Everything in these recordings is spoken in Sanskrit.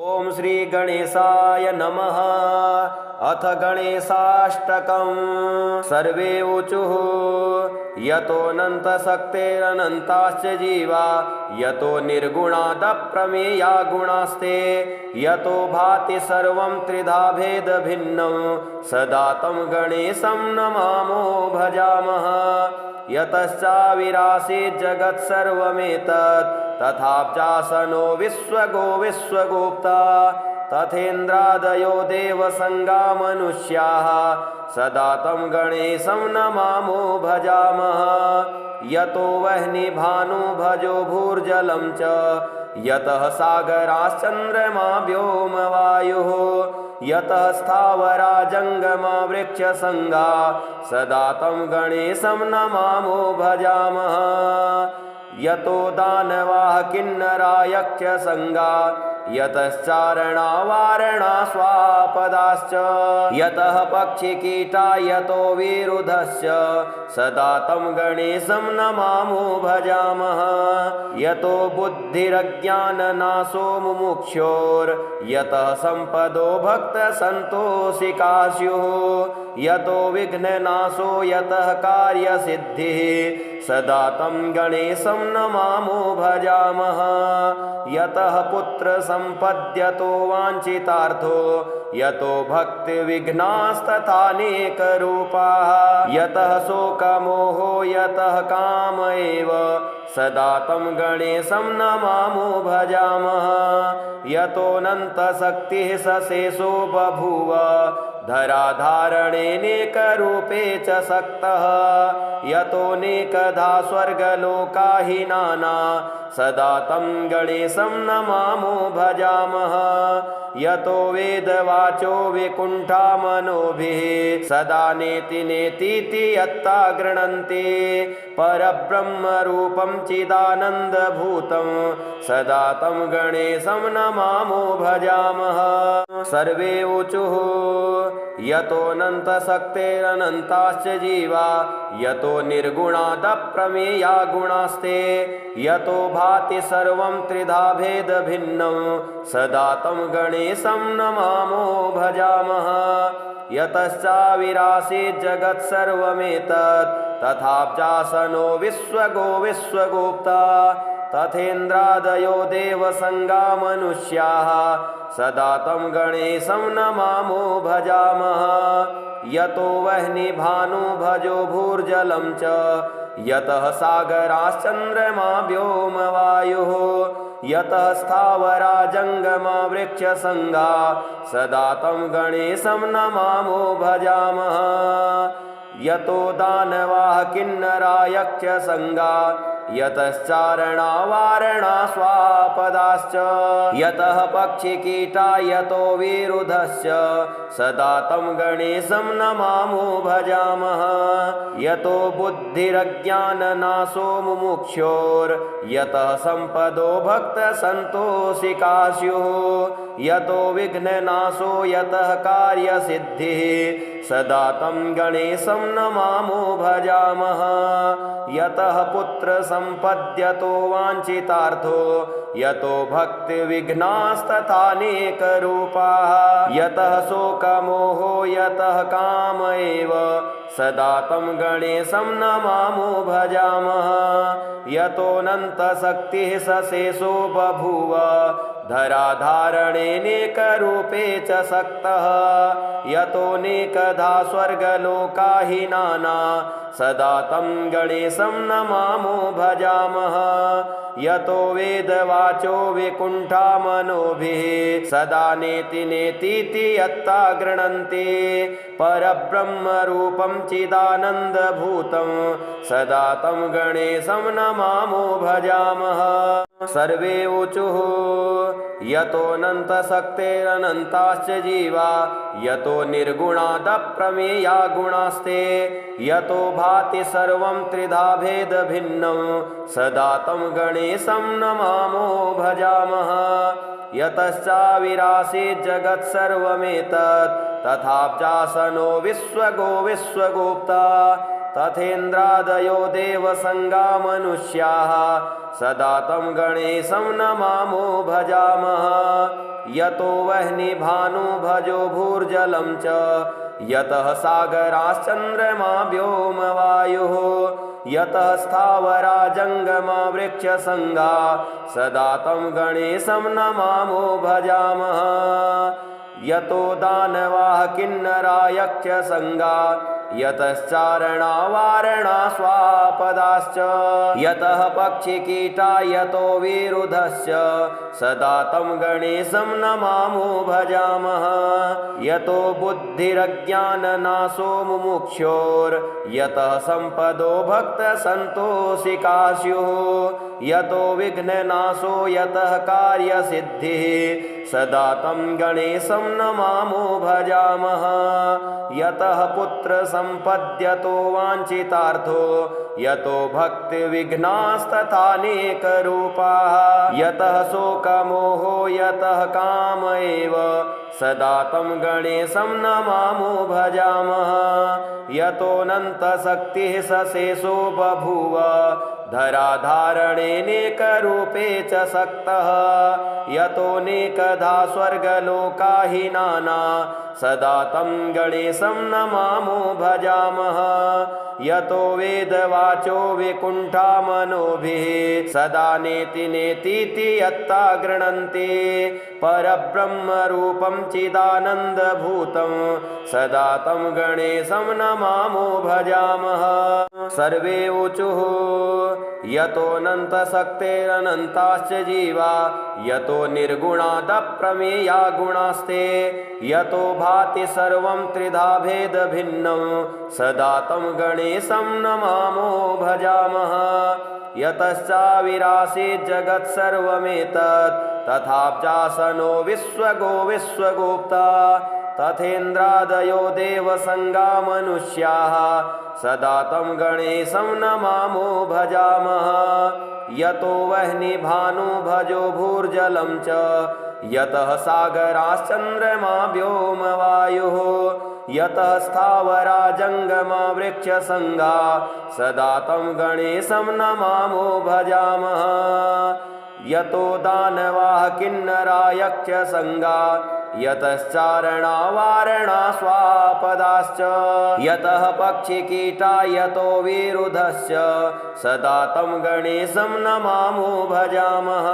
ओम श्री गणेशाय नमः। अथ गणेशाष्टकम्। सर्वे ऊचुः यतोऽनन्तशक्तेरनन्ताश्च जीवा, यतो निर्गुणादप्रमेया गुणास्ते, यतो भाति सर्वं त्रिधा भेदभिन्नं, सदा तं गणेशं नमामो भजामः। यतश्चाविरासीत् जगत्सर्वमेतत्, तथाब्जासनो विश्वगो विश्वगोप्ता, तथेन्द्रादयो देवसंगा मनुष्याः, सदा तं गणेशं नमामो भजामः। यतो वह्निभानु भजो भूर्जलं च, यतः सागराश्चन्द्रमा व्योमवायुः, यतः स्थावरा जङ्गमा वृक्षसंगा, सदा तं गणेशं नमामो भजामः। यतो दानवाः किन्नरा यक्षसंगा, यतश्चारणा वारणा स्वापदाश्च, यतः पक्षिकीटा यतो विरुधश्च, सदा तं गणेशं नमामो भजामः। यतो बुद्धिरज्ञाननाशो मुमुक्षोर्, यतः सम्पदो भक्तसन्तोषिका स्युः, यतो विघ्ननाशो यतः कार्यसिद्धिः, सदा तं गणेशं नमामो भजामः। यतः पुत्रसम्पद्यतो वाञ्छितार्थो, यतो भक्तिविघ्नास्तथानेकरूपाः, यतः शोकमोहो यतः काम एव, सदा तं गणेशं नमामो भजामः। यतोऽनन्तशक्तिः सशेषो बभूव, धराधारणेनेकरूपे च सक्तः, यतोऽनेकधा स्वर्गलोकाहीनाना, सदा तं गणेशं नमामो भजामः। यतो वेदवाचो विकुण्ठा मनोभिः, सदा नेति नेतीति यत्ता गृह्णन्ति, परब्रह्मरूपं चिदानन्दभूतं, सदा तं गणेशं नमामो भजामः। सर्वे ऊचुः यतोऽनन्तशक्तेरनन्ताश्च जीवा, यतो निर्गुणादप्रमेया गुणास्ते, यतो भाति सर्वं त्रिधा भेदभिन्नं, सदा तं गणेशं नमामो भजामः। यतश्चाविरासीत् जगत्सर्वमेतत्, तथाब्जासनो विश्वगो विश्वगोप्ता, तथेन्द्रादयो देवसंगा मनुष्याः, सदा तं गणेशं नमामो भजामः। यतो वह्निभानु भजो भूर्जलं च, यतः सागराश्चन्द्रमा व्योमवायुः, यतः स्थावरा जङ्गमा वृक्षसंगा, सदा तं गणेशं नमामो भजामः। यतो दानवाः किन्नरा यक्षसंगा, यतश्चारणा वारणा स्वापदाश्च, यतः पक्षिकीटा यतो विरुधश्च, सदा तं गणेशं नमामो भजामः। यतो बुद्धिरज्ञाननाशो मुमुक्षोर्, यतः सम्पदो भक्तसन्तोषिका स्युः, यतो विघ्ननाशो यतः कार्यसिद्धिः, सदा तं गणेशं नमामो भजामः। यतः पुत्रसम्पद्यतो वाञ्छितार्थो, यतो भक्तिविघ्नास्तथानेकरूपाः, यतः शोकमोहो यतः काम एव, सदा तं गणेशं नमामो भजामः। यतोऽनन्तशक्तिः सशेषो बभूव, धराधारणेनेकरूपे च सक्तः, यतोऽनेकधा स्वर्गलोकाहीनाना, सदा तं गणेशं नमामो भजामः। यतो वेदवाचो विकुण्ठा मनोभिः, सदा नेति नेतीति यत्ता गृह्णन्ति, परब्रह्मरूपं चिदानन्दभूतं, सदा तं गणेशं नमामो भजामः। सर्वे ऊचुः यतोऽनन्तशक्तेरनन्ताश्च जीवा, यतो निर्गुणादप्रमेया गुणास्ते, यतो भाति सर्वं त्रिधा भेदभिन्नं, सदा तं गणेशं नमामो भजामः। यतश्चाविरासीत् जगत्सर्वमेतत्, तथाब्जासनो विश्वगो विश्वगोप्ता, तथेन्द्रादयो देवसंगा मनुष्याः, सदा तं गणेशं नमामो भजामः। यतो वह्निभानु भजो भूर्जलं च यतः सागराश्चन्द्रमा व्योमवायुः यतः स्थावरा जङ्गमा वृक्षसङ्गा सदा तं गणेशं नमामो भजामः यतो दानवाः किन्नरा यक्षसङ्गा यतश्चारणा वारणा स्वापदाश्च यतः पक्षिकीटा यतो विरुधश्च सदा तं गणेशं नमामो भजामः यतो बुद्धिरज्ञाननाशो मुमुक्षोर्यतः सम्पदो भक्तसन्तोषिका स्युः यतो विघ्ननाशो यतः कार्यसिद्धिः सदा तं गणेशं नमामो भजामः यतः पुत्रसम्पद्यतो वाञ्छितार्थो यतो भक्तिविघ्नास्तथानेकरूपाः यतः शोकमोहो यतः काम एव सदा तं गणेशं नमामो भजामः यतोऽनन्तशक्तिः सशेषो बभूव धराधारणेनेकरूपे च सक्तः यतोऽनेकधा स्वर्गलोकाहीनाना सदा तं गणेशं नमामो भजामः यतो वेदवाचो विकुण्ठा मनोभिः सदा नेति नेतीति यत्ता गृह्णन्ति परब्रह्मरूपं चिदानन्दभूतं सदा तं गणेशं नमामो भजामः सर्वे ऊचुः यतोऽनन्तशक्तेरनन्ताश्च जीवा यतो निर्गुणादप्रमेया गुणास्ते यतो भाति सर्वं त्रिधा भेदभिन्नं सदा तं गणेशं नमामो भजामः यतश्चाविरासीत् जगत्सर्वमेतत् तथाब्जासनो विश्वगो विश्वगोप्ता तथेन्द्रादयो देवसङ्गा मनुष्याः सदा तं गणेशं नमामो भजामः यतो वह्निभानु भजो भूर्जलं च यतः सागराश्चन्द्रमा व्योमवायुः यतः स्थावरा जङ्गमा वृक्षसङ्गा सदा तं गणेशं नमामो भजामः यतो दानवाः किन्नरा यक्षसङ्गा यतश्चारणा वारणा स्वापदाश्च यतः पक्षिकीटा यतो विरुधश्च सदा तं गणेशं नमामो भजामः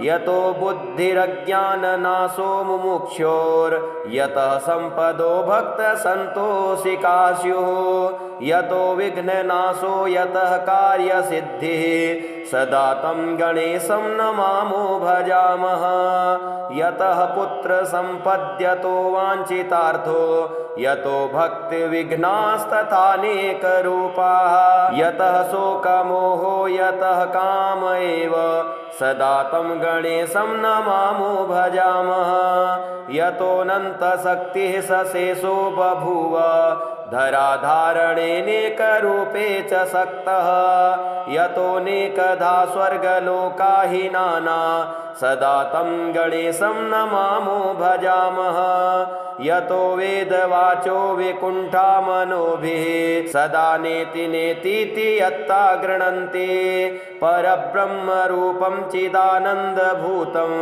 यतो बुद्धिरज्ञाननाशो मुमुक्षोर्यतः सम्पदो भक्तसन्तोषिका स्युः यतो विघ्ननाशो यतः कार्यसिद्धिः सदा तं गणेशं नमामो भजामः यतः पुत्रसम्पद्यतो वाञ्छितार्थो यतो भक्तिविघ्नास्तथानेकरूपाः यतः शोकमोहो यतः काम एव सदा तं गणेशं नमामो भजामः यतोऽनन्तशक्तिः सशेषो बभूव धराधारणेनेकरूपे च सक्तः यतोऽनेकधा स्वर्गलोकाहीनाना सदा तं गणेशं नमामो भजामः यतो वेदवाचो विकुण्ठा मनोभिः सदा नेति नेतीति यत्ता गृह्णन्ति परब्रह्मरूपं चिदानन्दभूतं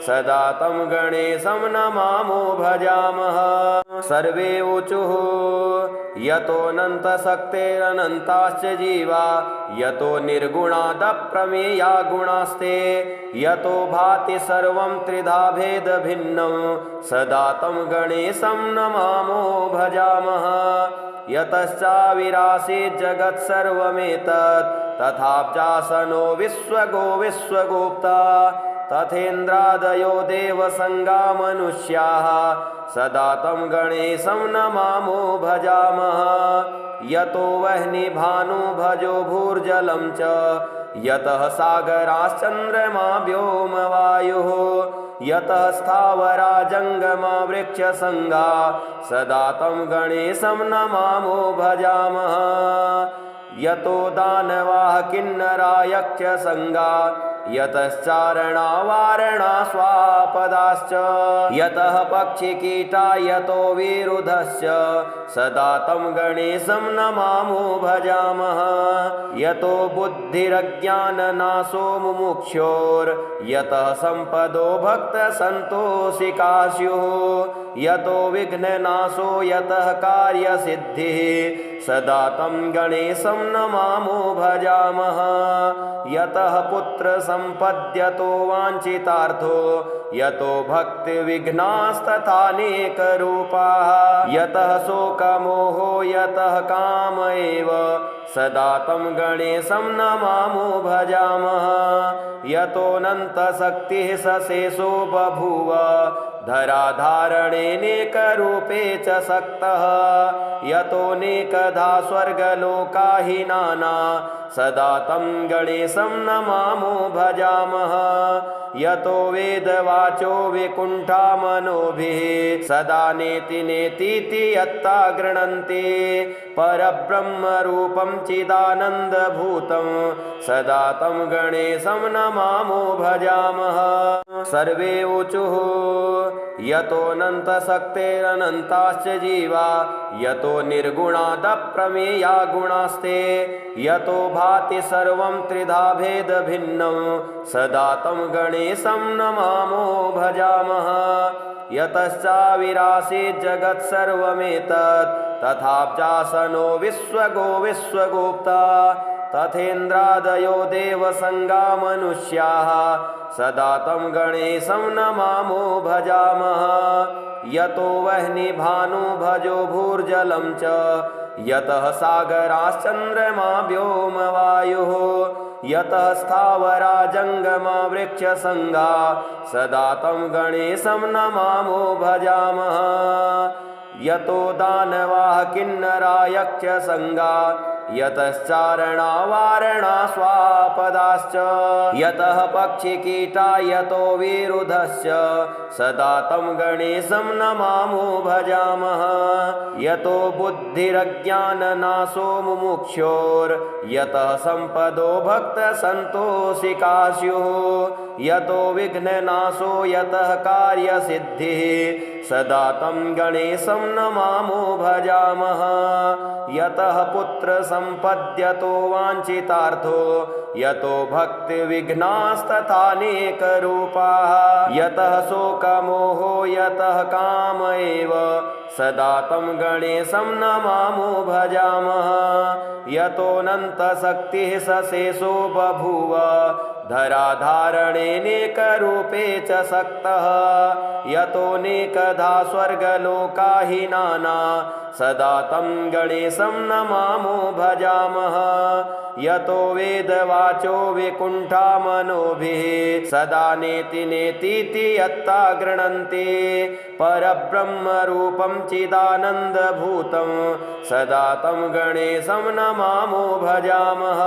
सदा तं गणेशं नमामो भजामः सर्वे ऊचुः यतोऽनन्तशक्तेरनन्ताश्च जीवा यतो निर्गुणादप्रमेया गुणास्ते यतो भाति सर्वं त्रिधा भेदभिन्नं सदा तं गणेशं नमामो भजामः यतश्चाविरासीत् जगत्सर्वमेतत् तथाब्जासनो विश्वगो विश्वगोप्ता तथेन्द्रादयो देवसङ्गा मनुष्याः सदा तं गणेशं नमामो भजामः यतो वह्निभानु भजो भूर्जलं च यतः सागराश्चन्द्रमा व्योमवायुः यतः स्थावरा जङ्गमा वृक्षसङ्गा सदा तं गणेशं नमामो भजामः यतो दानवाः किन्नरा यक्षसङ्गा यतश्चारणा वारणा स्वापदाश्च यतः पक्षिकीटा यतो विरुधश्च सदा तं गणेशं नमामो भजामः यतो बुद्धिरज्ञाननाशो मुमुक्षोर्यतः सम्पदो भक्तसन्तोषिका स्युः यतो विघ्ननाशो यतः कार्यसिद्धिः सदा तं गणेशं नमामो भजामः यतः पुत्रसम्पद्यतो वाञ्छितार्थो यतो भक्तिविघ्नास्तथानेकरूपाः यतः शोकमोहो यतः काम एव सदा तं गणेशं नमामो भजामः यतोऽनन्तशक्तिः सशेषो बभूव धराधारणेनेकरूपे च सक्तः यतोऽनेकधा स्वर्गलोका हि नाना सदा तं गणेशं नमामो भजामः यतो वेदवाचो विकुण्ठा मनोभिः सदा नेति नेतीति यत्ता गृह्णन्ति परब्रह्मरूपं चिदानन्दभूतं सदा तं गणेशं नमामो भजामः सर्वे ऊचुः यतोऽनन्तशक्तेरनन्ताश्च जीवा यतो निर्गुणादप्रमेया गुणास्ते यतो भाति सर्वं त्रिधा भेदभिन्नं सदा तं गणेशं नमामो भजामः यतश्चाविरासीत् जगत्सर्वमेतत् तथाब्जासनो विश्वगो विश्वगोप्ता तथेन्द्रादयो देवसङ्गा मनुष्याः सदा तं गणेशं नमामो भजामः यतो वह्निभानु भजो भूर्जलं च यतः सागराश्चन्द्रमा व्योमवायुः यतः स्थावरा जङ्गमा वृक्षसङ्गा सदा तं गणेशं नमामो भजामः यतो दानवाः किन्नरा यक्षसङ्गा यतश्चारणा वारणा स्वापदाश्च यतः पक्षिकीटा यतो विरुधश्च सदा तं गणेशं नमामो भजामः यतो बुद्धिरज्ञाननाशो मुमुक्षोर्यतः सम्पदो भक्तसन्तोषिका स्युः यतो विघ्ननाशो यतः कार्यसिद्धिः सदा तं गणेशं नमामो भजामः यतः पुत्रसम्पद्यतो वाञ्छितार्थो यतो भक्तिविघ्नास्तथानेकरूपाः यतः शोकमोहो यतः काम एव सदा तं गणेशं नमामो भजामः यतोऽनन्तशक्तिः सशेषो बभूव धराधारणेनेकरूपे च सक्तः यतोऽनेकधा स्वर्गलोका हि नाना सदा तं गणेशं नमामो भजामः यतो वेदवाचो विकुण्ठा मनोभिः सदा नेति नेतीति यत्ता गृह्णन्ति परब्रह्मरूपं चिदानन्दभूतं सदा तं गणेशं नमामो भजामः।